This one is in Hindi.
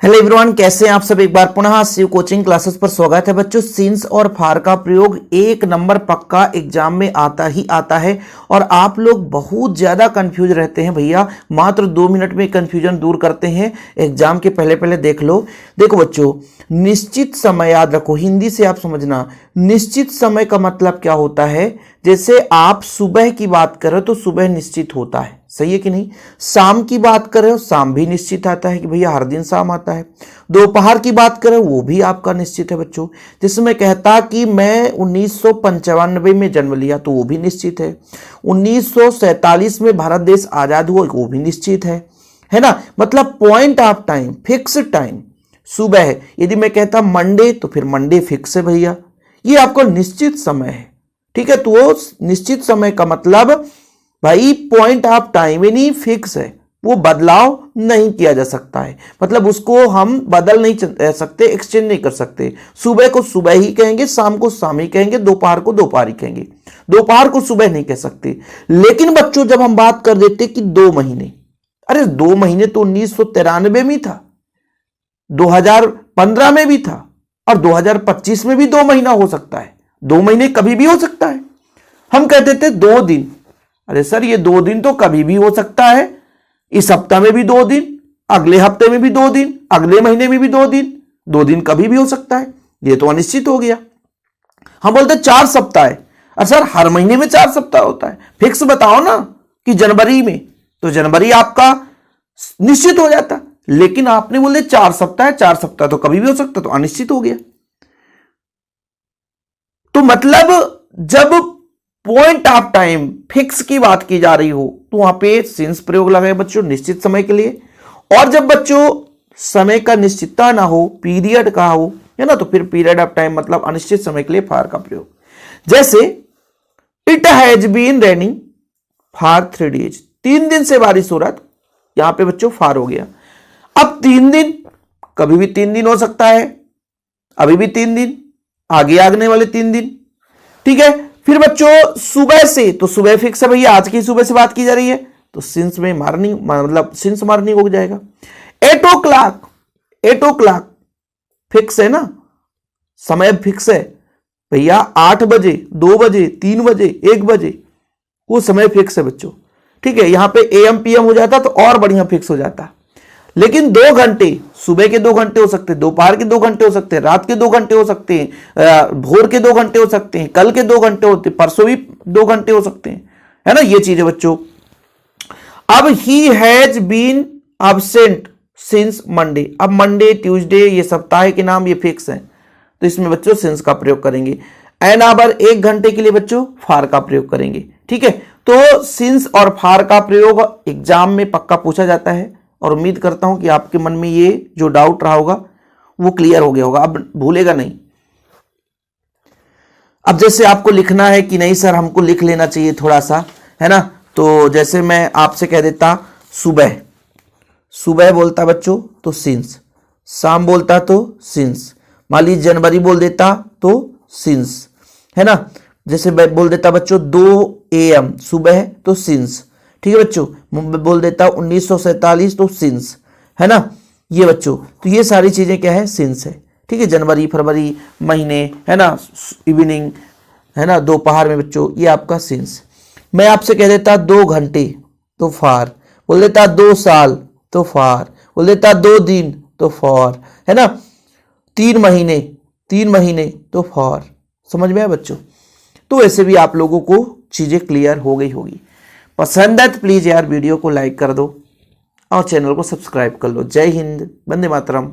हेलो एवरीवन, कैसे हैं आप सब। एक बार पुनः शिव कोचिंग क्लासेस पर स्वागत है बच्चों। सिंस और फार का प्रयोग एक नंबर पक्का एग्जाम में आता ही आता है और आप लोग बहुत ज़्यादा कंफ्यूज रहते हैं भैया। मात्र 2 मिनट में कंफ्यूजन दूर करते हैं। एग्जाम के पहले पहले देख लो। देखो बच्चों, निश्चित समय याद रखो, हिंदी से आप समझना। निश्चित समय का मतलब क्या होता है? जैसे आप सुबह की बात करो तो सुबह निश्चित होता है, सही है कि नहीं। शाम की बात करें, शाम भी निश्चित आता है कि भैया हर दिन शाम आता है। दोपहर की बात करें, वो भी आपका निश्चित है बच्चों। जैसे मैं कहता कि मैं 1995 में जन्म लिया, तो वो भी निश्चित है। 1947 में भारत देश आजाद हुआ, वो भी निश्चित है ना। मतलब point of time, fix time सुबह है। यदि मैं कहता मंडे, तो फिर मंडे फिक्स है भैया, ये आपका निश्चित समय है। ठीक है, तो वो निश्चित समय का मतलब भाई पॉइंट ऑफ टाइम यानी फिक्स है, वो बदलाव नहीं किया जा सकता है। मतलब उसको हम बदल नहीं सकते, एक्सचेंज नहीं कर सकते। सुबह को सुबह ही कहेंगे, शाम को शाम ही कहेंगे, दोपहर को दोपहर ही कहेंगे। दोपहर को सुबह नहीं कह सकते। लेकिन बच्चों, जब हम बात कर देते कि 2 महीने, अरे 2 महीने तो 1993 में था, 2015 में भी था और 2025 में भी 2 महीना हो सकता है। 2 महीने कभी भी हो सकता है। हम कहते थे 2 दिन, अरे सर ये 2 दिन तो कभी भी हो सकता है। इस हफ्ते में भी 2 दिन, अगले हफ्ते में भी 2 दिन, अगले महीने में भी 2 दिन, 2 दिन कभी भी हो सकता है। ये तो अनिश्चित हो गया। हम बोलते 4 सप्ताह है। अरे सर हर महीने में 4 सप्ताह होता है। फिक्स बताओ ना कि जनवरी में, तो जनवरी आपका निश्चित हो जाता। लेकिन आपने बोले 4 सप्ताह है, 4 सप्ताह तो कभी भी हो सकता, तो अनिश्चित हो गया। तो मतलब जब पॉइंट ऑफ टाइम फिक्स की बात की जा रही हो, तो वहां पे सिंस प्रयोग लगाए बच्चों निश्चित समय के लिए। और जब बच्चों समय का निश्चितता ना हो, पीरियड का हो, है ना, तो फिर पीरियड ऑफ टाइम मतलब अनिश्चित समय के लिए फार का प्रयोग। जैसे it has been raining for 3 days, 3 दिन से बारिश हो रहा था। यहां पे बच्चों फार हो गया। अब 3 दिन, कभी भी 3 दिन हो सकता है, अभी भी 3 दिन, आगे आगने वाले 3 दिन। ठीक है, फिर बच्चों सुबह से, तो सुबह फिक्स है भैया, आज की सुबह से बात की जा रही है, तो सिंस में मॉर्निंग मतलब सिंस मॉर्निंग हो जाएगा। 8 o'clock, 8 o'clock फिक्स है ना, समय फिक्स है भैया। 8 बजे, 2 बजे, 3 बजे, 1 बजे, वो समय फिक्स है बच्चों। ठीक है, यहां पे AM PM हो जाता तो और बढ़िया फिक्स हो जाता। लेकिन 2 घंटे, सुबह के 2 घंटे हो सकते हैं, दोपहर के 2 घंटे हो सकते हैं, रात के 2 घंटे हो सकते हैं, भोर के 2 घंटे हो सकते हैं, कल के 2 घंटे होते हैं, परसों भी 2 घंटे हो सकते हैं, है ना, ये चीज है बच्चों। अब he has been absent since Monday. अब मंडे, ट्यूसडे, ये सप्ताह के नाम, ये फिक्स है, तो इसमें बच्चों सिंस का प्रयोग करेंगे। एन आवर, 1 घंटे के लिए बच्चों फार का प्रयोग करेंगे। ठीक है, तो सिंस और फार का प्रयोग एग्जाम में पक्का पूछा जाता है और उम्मीद करता हूं कि आपके मन में ये जो डाउट रहा होगा वो क्लियर हो गया होगा, अब भूलेगा नहीं। अब जैसे आपको लिखना है कि नहीं सर हमको लिख लेना चाहिए थोड़ा सा, है ना, तो जैसे मैं आपसे कह देता सुबह, सुबह बोलता बच्चों तो सिंस, शाम बोलता तो सिंस, मान लीजिए जनवरी बोल देता तो सिंस, है ना। जैसे बोल देता बच्चों 2 AM सुबह तो सिंस। ठीक है बच्चों, बोल देता 1947 तो सिंस, है ना, ये बच्चों। तो ये सारी चीजें क्या है, सिंस है। ठीक है, जनवरी, फरवरी, महीने, है ना, इवनिंग, है ना, दोपहर में बच्चों, ये आपका सिंस। मैं आपसे कह देता 2 घंटे तो फार, बोल देता 2 साल तो फार, बोल देता 2 दिन तो फॉर, है ना, 3 महीने, 3 महीने तो फॉर। समझ में आया बच्चों। तो ऐसे भी आप लोगों को चीजें क्लियर हो गई होगी। पसंद है तो प्लीज यार वीडियो को लाइक कर दो और चैनल को सब्सक्राइब कर लो। जय हिंद, वंदे मातरम।